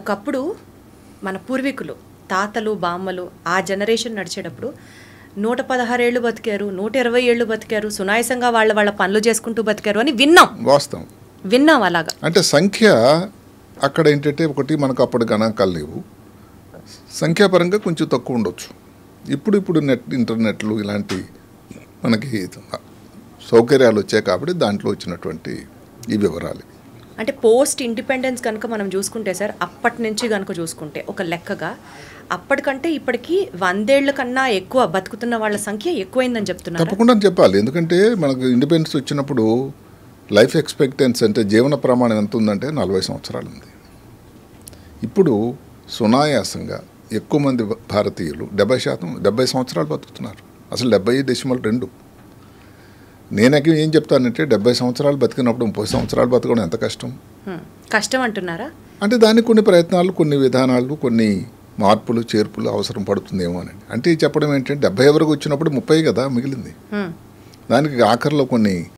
ఒకప్పుడు మన పూర్వీకులు తాతలు బామ్మలు ఆ జనరేషన్ నడిచేటప్పుడు 116 ఏళ్ళు బతికారు, 120 ఏళ్ళు బతికారు, సునాయాసంగా వాళ్ళ పనులు చేసుకుంటూ బతికారు అని విన్నాం అలాగా. అంటే సంఖ్య అక్కడ ఏంటంటే ఒకటి మనకు అప్పుడు గణాంకాలు లేవు, సంఖ్యాపరంగా కొంచెం తక్కువ ఉండొచ్చు. ఇప్పుడు ఇంటర్నెట్లు ఇలాంటి మనకి సౌకర్యాలు వచ్చాయి కాబట్టి దాంట్లో వచ్చినటువంటి ఈ వివరాలు. అంటే పోస్ట్ ఇండిపెండెన్స్ కనుక మనం చూసుకుంటే సార్, అప్పటి నుంచి కనుక చూసుకుంటే ఒక లెక్కగా అప్పటికంటే ఇప్పటికి 100 ఏళ్ల కన్నా ఎక్కువ బతుకుతున్న వాళ్ళ సంఖ్య ఎక్కువైందని చెప్తున్నారు. తప్పకుండా చెప్పాలి, ఎందుకంటే మనకు ఇండిపెండెన్స్ వచ్చినప్పుడు లైఫ్ ఎక్స్పెక్టెన్సీ అంటే జీవన ప్రమాణం ఎంత ఉందంటే 40 సంవత్సరాలు ఉంది. ఇప్పుడు సునాయాసంగా ఎక్కువ మంది భారతీయులు 70 సంవత్సరాలు బతుకుతున్నారు. అసలు 70.2. నేనకి ఏం చెప్తానంటే 70 సంవత్సరాలు బతికినప్పుడు 30 సంవత్సరాలు బతకడం ఎంత కష్టం అంటున్నారా? అంటే దానికి కొన్ని ప్రయత్నాలు, కొన్ని విధానాలు, కొన్ని మార్పులు చేర్పులు అవసరం పడుతుందేమో అని. అంటే చెప్పడం ఏంటంటే 70 వరకు వచ్చినప్పుడు 30 కదా మిగిలింది. దానికి ఆఖరిలో కొన్ని